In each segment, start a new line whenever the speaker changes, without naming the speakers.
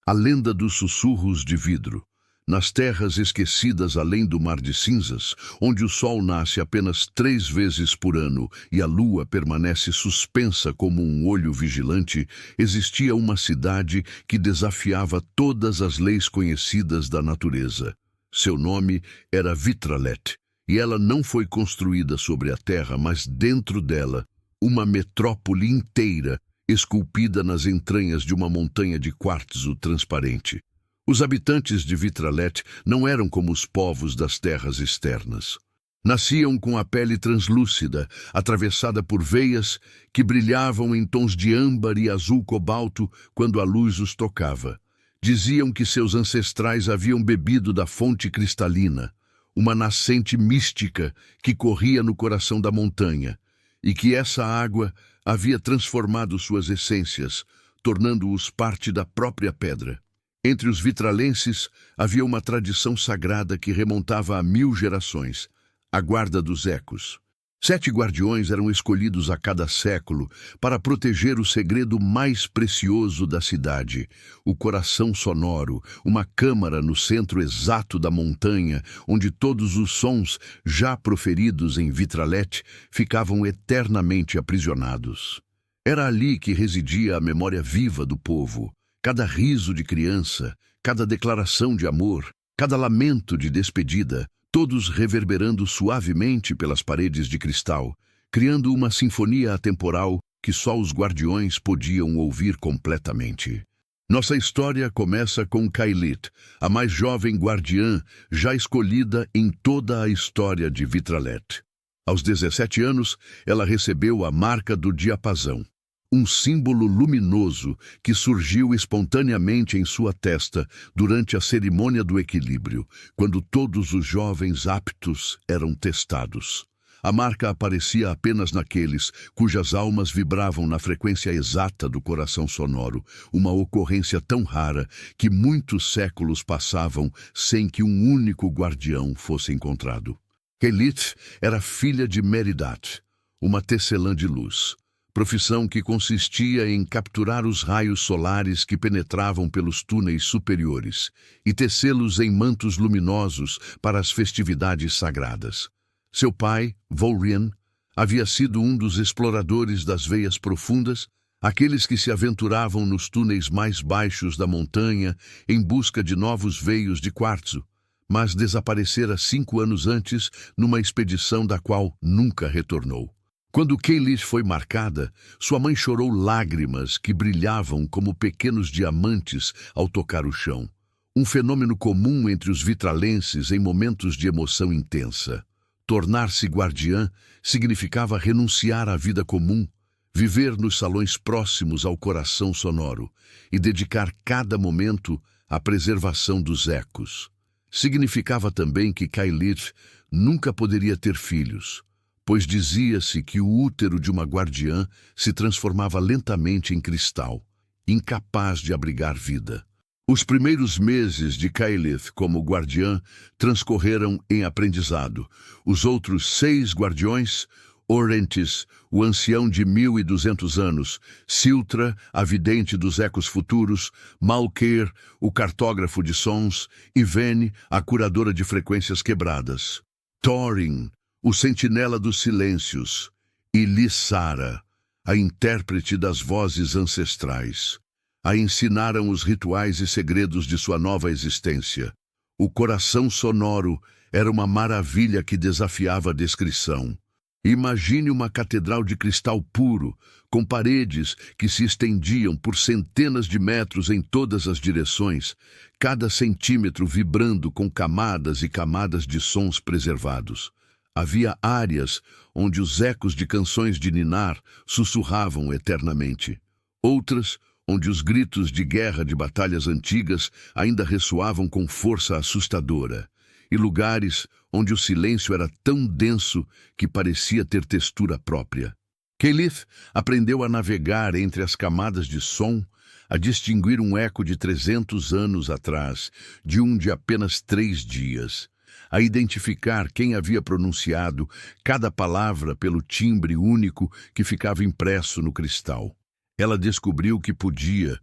A lenda dos sussurros de vidro. Nas terras esquecidas além do Mar de Cinzas, onde o sol nasce apenas 3 vezes por ano e a lua permanece suspensa como um olho vigilante, existia uma cidade que desafiava todas as leis conhecidas da natureza. Seu nome era Vitralet, e ela não foi construída sobre a terra, mas dentro dela, uma metrópole inteira, esculpida nas entranhas de uma montanha de quartzo transparente. Os habitantes de Vitralet não eram como os povos das terras externas. Nasciam com a pele translúcida, atravessada por veias que brilhavam em tons de âmbar e azul cobalto quando a luz os tocava. Diziam que seus ancestrais haviam bebido da fonte cristalina, uma nascente mística que corria no coração da montanha, e que essa água havia transformado suas essências, tornando-os parte da própria pedra. Entre os vitralenses havia uma tradição sagrada que remontava a 1000 gerações, a guarda dos ecos. 7 guardiões eram escolhidos a cada século para proteger o segredo mais precioso da cidade, o coração sonoro, uma câmara no centro exato da montanha, onde todos os sons já proferidos em Vitralet ficavam eternamente aprisionados. Era ali que residia a memória viva do povo. Cada riso de criança, cada declaração de amor, cada lamento de despedida, todos reverberando suavemente pelas paredes de cristal, criando uma sinfonia atemporal que só os guardiões podiam ouvir completamente. Nossa história começa com Kailit, a mais jovem guardiã já escolhida em toda a história de Vitralet. Aos 17 anos, ela recebeu a marca do diapasão, um símbolo luminoso que surgiu espontaneamente em sua testa durante a cerimônia do equilíbrio, quando todos os jovens aptos eram testados. A marca aparecia apenas naqueles cujas almas vibravam na frequência exata do coração sonoro, uma ocorrência tão rara que muitos séculos passavam sem que um único guardião fosse encontrado. Kailit era filha de Meridat, uma tecelã de luz, profissão que consistia em capturar os raios solares que penetravam pelos túneis superiores e tecê-los em mantos luminosos para as festividades sagradas. Seu pai, Volrian, havia sido um dos exploradores das veias profundas, aqueles que se aventuravam nos túneis mais baixos da montanha em busca de novos veios de quartzo, mas desaparecera 5 anos antes numa expedição da qual nunca retornou. Quando Kailit foi marcada, sua mãe chorou lágrimas que brilhavam como pequenos diamantes ao tocar o chão, um fenômeno comum entre os vitralenses em momentos de emoção intensa. Tornar-se guardiã significava renunciar à vida comum, viver nos salões próximos ao coração sonoro e dedicar cada momento à preservação dos ecos. Significava também que Kailit nunca poderia ter filhos, pois dizia-se que o útero de uma guardiã se transformava lentamente em cristal, incapaz de abrigar vida. Os primeiros meses de Kailit como guardiã transcorreram em aprendizado. Os outros 6 guardiões, Orentis, o ancião de 1200 anos, Siltra, a vidente dos ecos futuros, Malkeir, o cartógrafo de sons, e Vene, a curadora de frequências quebradas, Thorin, o sentinela dos silêncios, e Lissara, a intérprete das vozes ancestrais. A ensinaram os rituais e segredos de sua nova existência. O coração sonoro era uma maravilha que desafiava a descrição. Imagine uma catedral de cristal puro, com paredes que se estendiam por centenas de metros em todas as direções, cada centímetro vibrando com camadas e camadas de sons preservados. Havia áreas onde os ecos de canções de ninar sussurravam eternamente. Outras, onde os gritos de guerra de batalhas antigas ainda ressoavam com força assustadora. E lugares onde o silêncio era tão denso que parecia ter textura própria. Kailit aprendeu a navegar entre as camadas de som, a distinguir um eco de 300 anos atrás, de um de apenas 3 dias. A identificar quem havia pronunciado cada palavra pelo timbre único que ficava impresso no cristal. Ela descobriu que podia,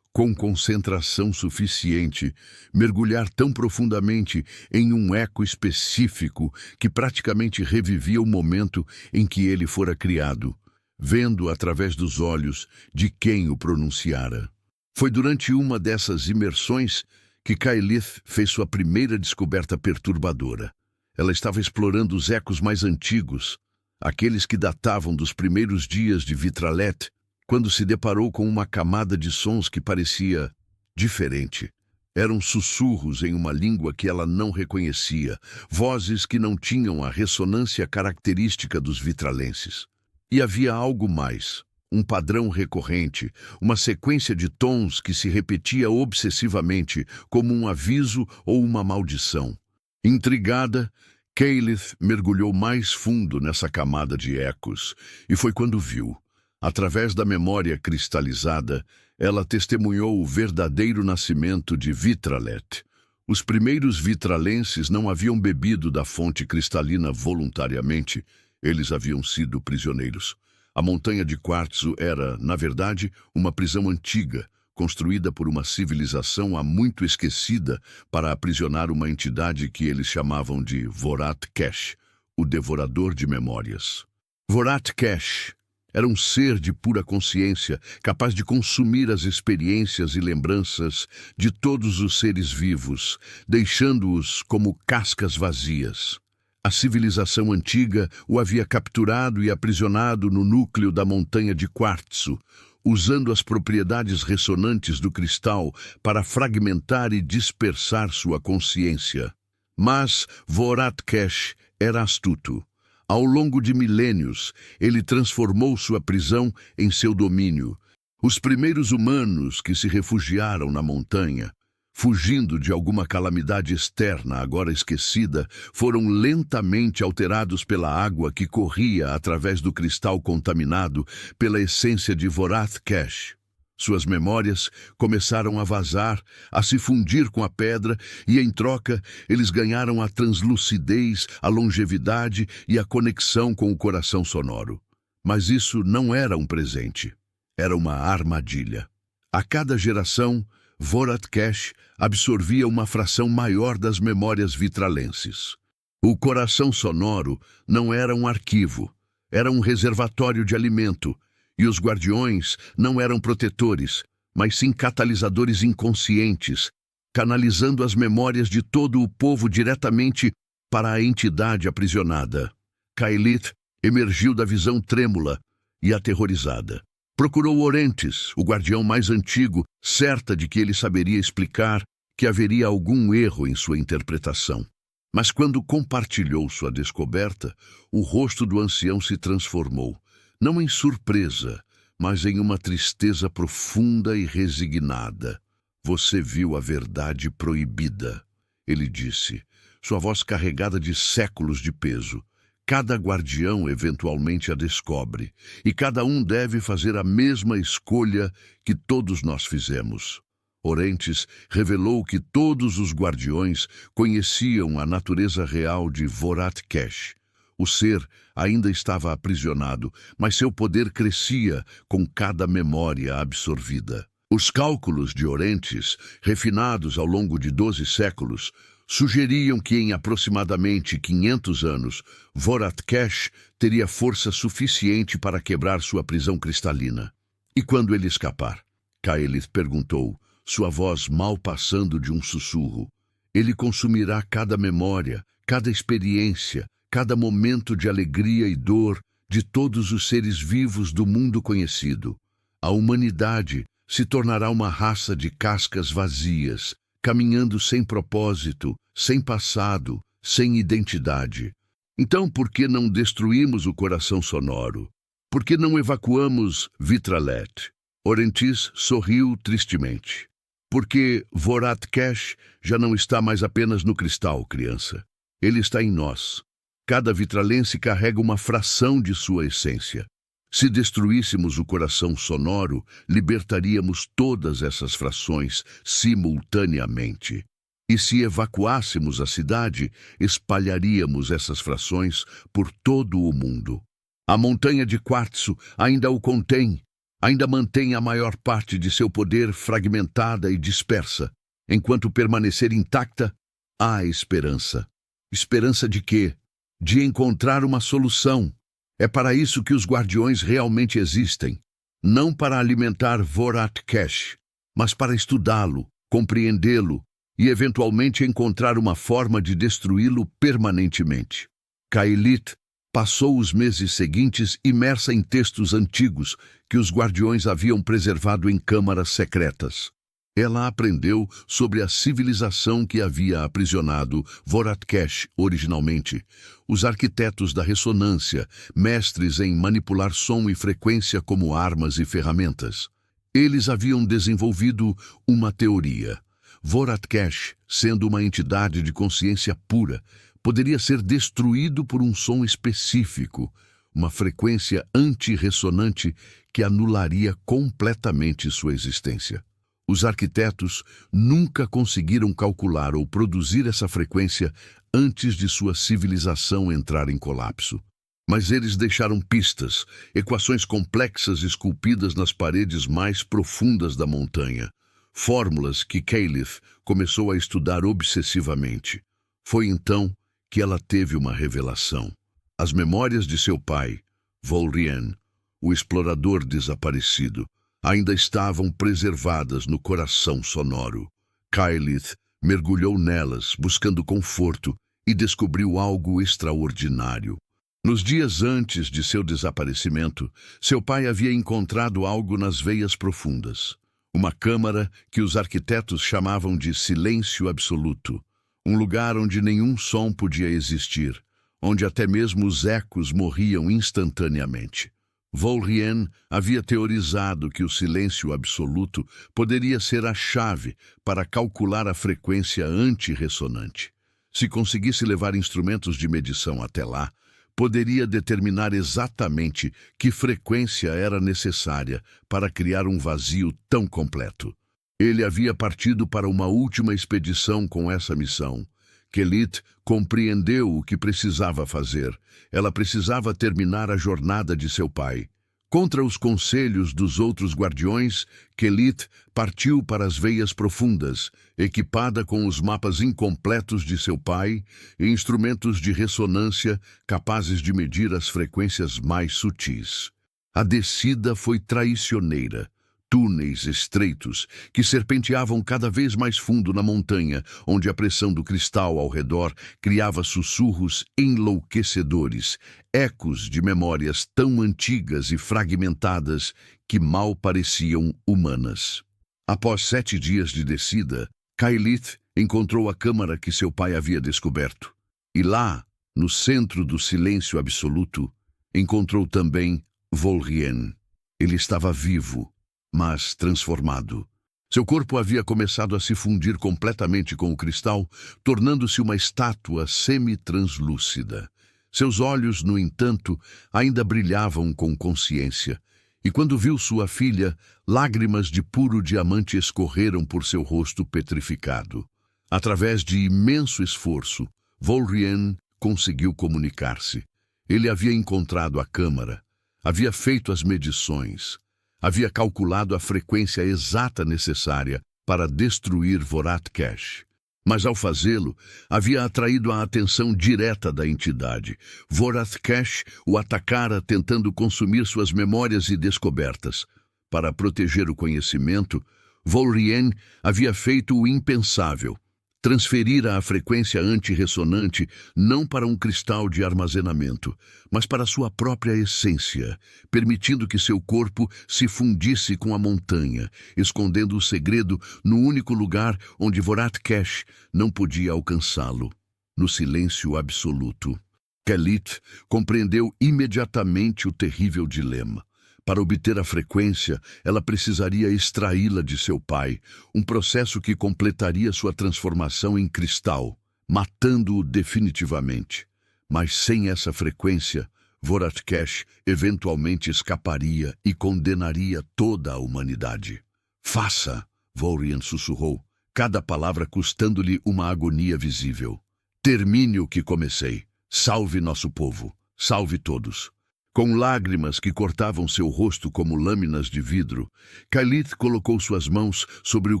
com concentração suficiente, mergulhar tão profundamente em um eco específico que praticamente revivia o momento em que ele fora criado, vendo através dos olhos de quem o pronunciara. Foi durante uma dessas imersões que Caelith fez sua primeira descoberta perturbadora. Ela estava explorando os ecos mais antigos, aqueles que datavam dos primeiros dias de Vitralet, quando se deparou com uma camada de sons que parecia diferente. Eram sussurros em uma língua que ela não reconhecia, vozes que não tinham a ressonância característica dos vitralenses. E havia algo mais, um padrão recorrente, uma sequência de tons que se repetia obsessivamente, como um aviso ou uma maldição. Intrigada, Caelith mergulhou mais fundo nessa camada de ecos, e foi quando viu. Através da memória cristalizada, ela testemunhou o verdadeiro nascimento de Vitralet. Os primeiros vitralenses não haviam bebido da fonte cristalina voluntariamente, eles haviam sido prisioneiros. A montanha de quartzo era, na verdade, uma prisão antiga, construída por uma civilização há muito esquecida para aprisionar uma entidade que eles chamavam de Vorat-Kesh, o devorador de memórias. Vorat-Kesh era um ser de pura consciência, capaz de consumir as experiências e lembranças de todos os seres vivos, deixando-os como cascas vazias. A civilização antiga o havia capturado e aprisionado no núcleo da montanha de quartzo, usando as propriedades ressonantes do cristal para fragmentar e dispersar sua consciência. Mas Vorat-Kesh era astuto. Ao longo de milênios, ele transformou sua prisão em seu domínio. Os primeiros humanos que se refugiaram na montanha, fugindo de alguma calamidade externa agora esquecida, foram lentamente alterados pela água que corria através do cristal contaminado pela essência de Vorat-Kesh. Suas memórias começaram a vazar, a se fundir com a pedra, e em troca eles ganharam a translucidez, a longevidade e a conexão com o coração sonoro. Mas isso não era um presente, era uma armadilha. A cada geração, Vorat-Kesh absorvia uma fração maior das memórias vitralenses. O coração sonoro não era um arquivo, era um reservatório de alimento, e os guardiões não eram protetores, mas sim catalisadores inconscientes, canalizando as memórias de todo o povo diretamente para a entidade aprisionada. Caelith emergiu da visão trêmula e aterrorizada. Procurou Orentes, o guardião mais antigo, certa de que ele saberia explicar que haveria algum erro em sua interpretação. Mas quando compartilhou sua descoberta, o rosto do ancião se transformou, não em surpresa, mas em uma tristeza profunda e resignada. Você viu a verdade proibida, ele disse, sua voz carregada de séculos de peso. Cada guardião eventualmente a descobre, e cada um deve fazer a mesma escolha que todos nós fizemos. Orentes revelou que todos os guardiões conheciam a natureza real de Vorat-Kesh. O ser ainda estava aprisionado, mas seu poder crescia com cada memória absorvida. Os cálculos de Orentes, refinados ao longo de 12 séculos, sugeriam que em aproximadamente 500 anos, Vorat-Kesh teria força suficiente para quebrar sua prisão cristalina. E quando ele escapar? Caelith perguntou, sua voz mal passando de um sussurro. Ele consumirá cada memória, cada experiência, cada momento de alegria e dor de todos os seres vivos do mundo conhecido. A humanidade se tornará uma raça de cascas vazias, caminhando sem propósito, sem passado, sem identidade. Então, por que não destruímos o coração sonoro? Por que não evacuamos Vitralet? Orentes sorriu tristemente. Porque Vorat-Kesh já não está mais apenas no cristal, criança. Ele está em nós. Cada vitralense carrega uma fração de sua essência. Se destruíssemos o coração sonoro, libertaríamos todas essas frações simultaneamente. E se evacuássemos a cidade, espalharíamos essas frações por todo o mundo. A montanha de quartzo ainda o contém, ainda mantém a maior parte de seu poder fragmentada e dispersa. Enquanto permanecer intacta, há esperança. Esperança de quê? De encontrar uma solução. É para isso que os guardiões realmente existem. Não para alimentar Vorath-Kesh, mas para estudá-lo, compreendê-lo e eventualmente encontrar uma forma de destruí-lo permanentemente. Kailit passou os meses seguintes imersa em textos antigos que os guardiões haviam preservado em câmaras secretas. Ela aprendeu sobre a civilização que havia aprisionado Vorath-Kesh originalmente, os arquitetos da ressonância, mestres em manipular som e frequência como armas e ferramentas. Eles haviam desenvolvido uma teoria. Vorath-Kesh, sendo uma entidade de consciência pura, poderia ser destruído por um som específico, uma frequência antirressonante que anularia completamente sua existência. Os arquitetos nunca conseguiram calcular ou produzir essa frequência antes de sua civilização entrar em colapso. Mas eles deixaram pistas, equações complexas esculpidas nas paredes mais profundas da montanha, fórmulas que Caelith começou a estudar obsessivamente. Foi então que ela teve uma revelação. As memórias de seu pai, Vol'Rien, o explorador desaparecido, ainda estavam preservadas no coração sonoro. Caelith mergulhou nelas, buscando conforto, e descobriu algo extraordinário. Nos dias antes de seu desaparecimento, seu pai havia encontrado algo nas veias profundas. Uma câmara que os arquitetos chamavam de silêncio absoluto. Um lugar onde nenhum som podia existir, onde até mesmo os ecos morriam instantaneamente. Vol'Rien havia teorizado que o silêncio absoluto poderia ser a chave para calcular a frequência antirressonante. Se conseguisse levar instrumentos de medição até lá, poderia determinar exatamente que frequência era necessária para criar um vazio tão completo. Ele havia partido para uma última expedição com essa missão. Caelith compreendeu o que precisava fazer. Ela precisava terminar a jornada de seu pai. Contra os conselhos dos outros guardiões, Caelith partiu para as veias profundas, equipada com os mapas incompletos de seu pai e instrumentos de ressonância capazes de medir as frequências mais sutis. A descida foi traiçoeira. Túneis estreitos que serpenteavam cada vez mais fundo na montanha, onde a pressão do cristal ao redor criava sussurros enlouquecedores, ecos de memórias tão antigas e fragmentadas que mal pareciam humanas. Após 7 dias de descida, Caelith encontrou a câmara que seu pai havia descoberto. E lá, no centro do silêncio absoluto, encontrou também Vol'Rien. Ele estava vivo, mas transformado. Seu corpo havia começado a se fundir completamente com o cristal, tornando-se uma estátua semi-translúcida. Seus olhos, no entanto, ainda brilhavam com consciência, e quando viu sua filha, lágrimas de puro diamante escorreram por seu rosto petrificado. Através de imenso esforço, Vol'Rien conseguiu comunicar-se. Ele havia encontrado a câmara, havia feito as medições, havia calculado a frequência exata necessária para destruir Vorath-Kesh. Mas ao fazê-lo, havia atraído a atenção direta da entidade. Vorath-Kesh o atacara tentando consumir suas memórias e descobertas. Para proteger o conhecimento, Vol'Rien havia feito o impensável. Transferira a frequência antirressonante não para um cristal de armazenamento, mas para sua própria essência, permitindo que seu corpo se fundisse com a montanha, escondendo o segredo no único lugar onde Vorath-Kesh não podia alcançá-lo, no silêncio absoluto. Caelith compreendeu imediatamente o terrível dilema. Para obter a frequência, ela precisaria extraí-la de seu pai, um processo que completaria sua transformação em cristal, matando-o definitivamente. Mas sem essa frequência, Vorath-Kesh eventualmente escaparia e condenaria toda a humanidade. Faça, Vol'Rien sussurrou, cada palavra custando-lhe uma agonia visível. Termine o que comecei. Salve nosso povo. Salve todos. Com lágrimas que cortavam seu rosto como lâminas de vidro, Kylith colocou suas mãos sobre o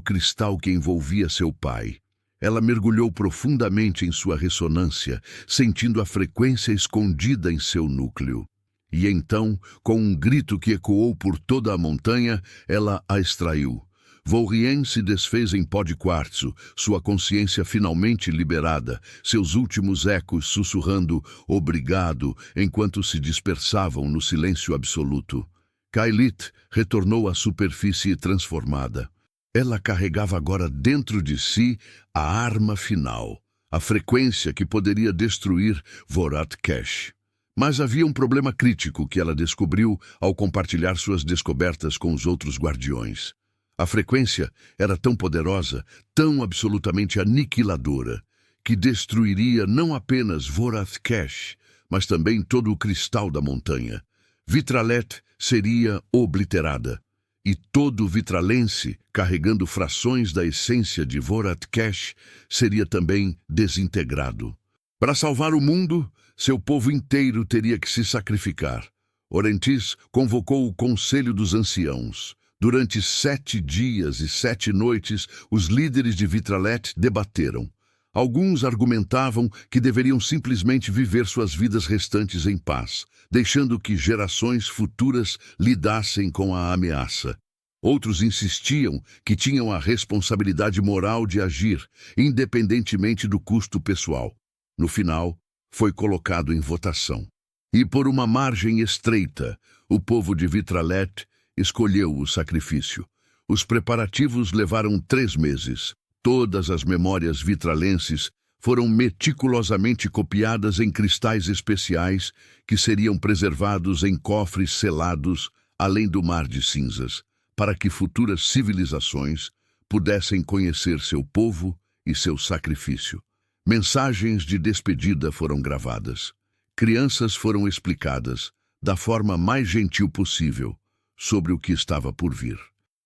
cristal que envolvia seu pai. Ela mergulhou profundamente em sua ressonância, sentindo a frequência escondida em seu núcleo. E então, com um grito que ecoou por toda a montanha, ela a extraiu. Volrien se desfez em pó de quartzo, sua consciência finalmente liberada, seus últimos ecos sussurrando "obrigado" enquanto se dispersavam no silêncio absoluto. Kylith retornou à superfície transformada. Ela carregava agora dentro de si a arma final, a frequência que poderia destruir Vorath-Kesh. Mas havia um problema crítico que ela descobriu ao compartilhar suas descobertas com os outros guardiões. A frequência era tão poderosa, tão absolutamente aniquiladora, que destruiria não apenas Vorath-Kesh, mas também todo o cristal da montanha. Vitralet seria obliterada, e todo vitralense, carregando frações da essência de Vorath-Kesh, seria também desintegrado. Para salvar o mundo, seu povo inteiro teria que se sacrificar. Orentis convocou o Conselho dos Anciãos. Durante 7 dias e 7 noites, os líderes de Vitralet debateram. Alguns argumentavam que deveriam simplesmente viver suas vidas restantes em paz, deixando que gerações futuras lidassem com a ameaça. Outros insistiam que tinham a responsabilidade moral de agir, independentemente do custo pessoal. No final, foi colocado em votação. E por uma margem estreita, o povo de Vitralet escolheu o sacrifício. Os preparativos levaram 3 meses. Todas as memórias vitralenses foram meticulosamente copiadas em cristais especiais que seriam preservados em cofres selados além do Mar de Cinzas, para que futuras civilizações pudessem conhecer seu povo e seu sacrifício. Mensagens de despedida foram gravadas. Crianças foram explicadas, da forma mais gentil possível, sobre o que estava por vir.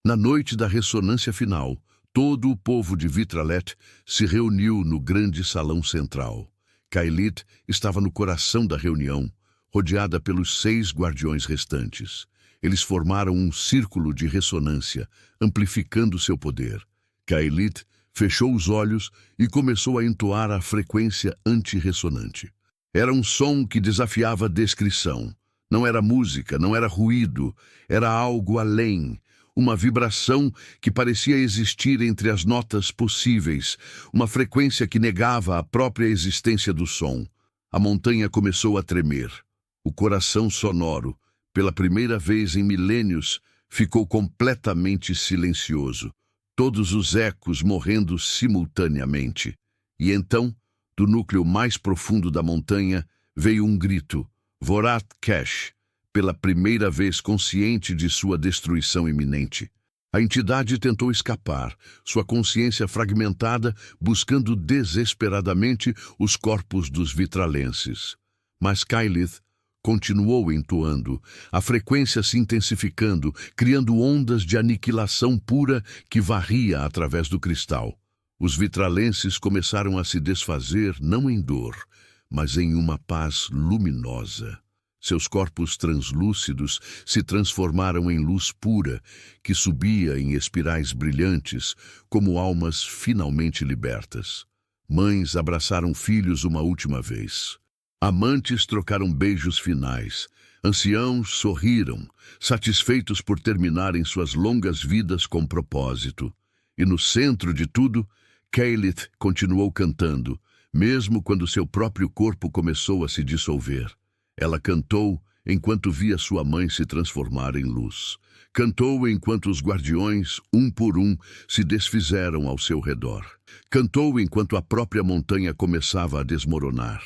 Na noite da ressonância final, todo o povo de Vitralet se reuniu no grande salão central. Kylith estava no coração da reunião, rodeada pelos 6 guardiões restantes. Eles formaram um círculo de ressonância, amplificando seu poder. Kylith fechou os olhos e começou a entoar a frequência antirressonante. Era um som que desafiava a descrição. Não era música, não era ruído, era algo além, uma vibração que parecia existir entre as notas possíveis, uma frequência que negava a própria existência do som. A montanha começou a tremer. O coração sonoro, pela primeira vez em milênios, ficou completamente silencioso, todos os ecos morrendo simultaneamente. E então, do núcleo mais profundo da montanha, veio um grito. Vorath-Kesh, pela primeira vez consciente de sua destruição iminente. A entidade tentou escapar, sua consciência fragmentada, buscando desesperadamente os corpos dos vitralenses. Mas Kylith continuou entoando, a frequência se intensificando, criando ondas de aniquilação pura que varria através do cristal. Os vitralenses começaram a se desfazer não em dor, mas em uma paz luminosa. Seus corpos translúcidos se transformaram em luz pura, que subia em espirais brilhantes, como almas finalmente libertas. Mães abraçaram filhos uma última vez. Amantes trocaram beijos finais. Anciãos sorriram, satisfeitos por terminarem suas longas vidas com propósito. E no centro de tudo, Kylith continuou cantando, mesmo quando seu próprio corpo começou a se dissolver. Ela cantou enquanto via sua mãe se transformar em luz. Cantou enquanto os guardiões, um por um, se desfizeram ao seu redor. Cantou enquanto a própria montanha começava a desmoronar.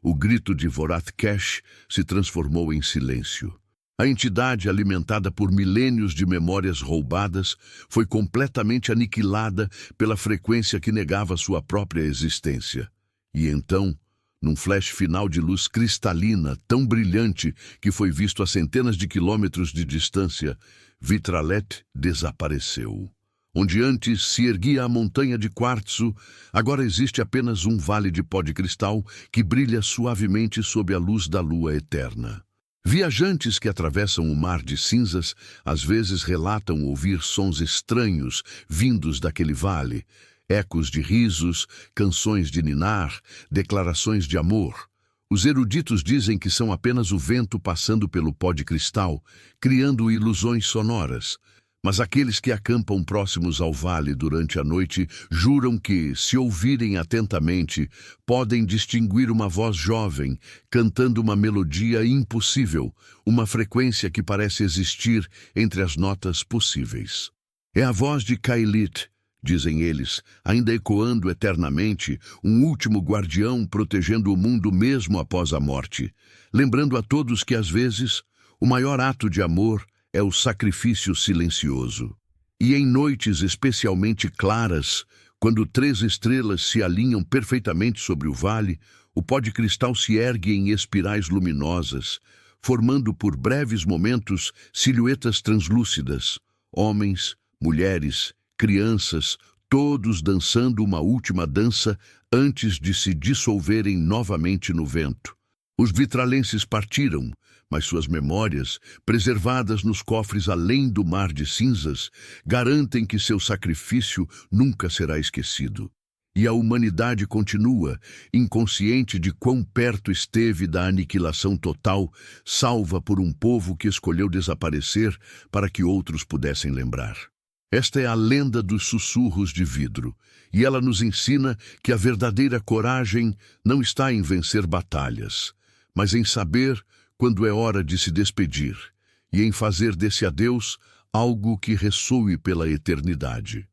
O grito de Vorath-Kesh se transformou em silêncio. A entidade, alimentada por milênios de memórias roubadas, foi completamente aniquilada pela frequência que negava sua própria existência. E então, num flash final de luz cristalina tão brilhante que foi visto a centenas de quilômetros de distância, Vitralet desapareceu. Onde antes se erguia a montanha de quartzo, agora existe apenas um vale de pó de cristal que brilha suavemente sob a luz da lua eterna. Viajantes que atravessam o mar de cinzas às vezes relatam ouvir sons estranhos vindos daquele vale, ecos de risos, canções de ninar, declarações de amor. Os eruditos dizem que são apenas o vento passando pelo pó de cristal, criando ilusões sonoras. Mas aqueles que acampam próximos ao vale durante a noite juram que, se ouvirem atentamente, podem distinguir uma voz jovem, cantando uma melodia impossível, uma frequência que parece existir entre as notas possíveis. É a voz de Kailit, dizem eles, ainda ecoando eternamente, um último guardião protegendo o mundo mesmo após a morte, lembrando a todos que, às vezes, o maior ato de amor é o sacrifício silencioso. E em noites especialmente claras, quando 3 estrelas se alinham perfeitamente sobre o vale, o pó de cristal se ergue em espirais luminosas, formando por breves momentos silhuetas translúcidas, homens, mulheres, crianças, todos dançando uma última dança antes de se dissolverem novamente no vento. Os vitralenses partiram, mas suas memórias, preservadas nos cofres além do mar de cinzas, garantem que seu sacrifício nunca será esquecido. E a humanidade continua, inconsciente de quão perto esteve da aniquilação total, salva por um povo que escolheu desaparecer para que outros pudessem lembrar. Esta é a lenda dos sussurros de vidro, e ela nos ensina que a verdadeira coragem não está em vencer batalhas, mas em saber quando é hora de se despedir, e em fazer desse adeus algo que ressoe pela eternidade.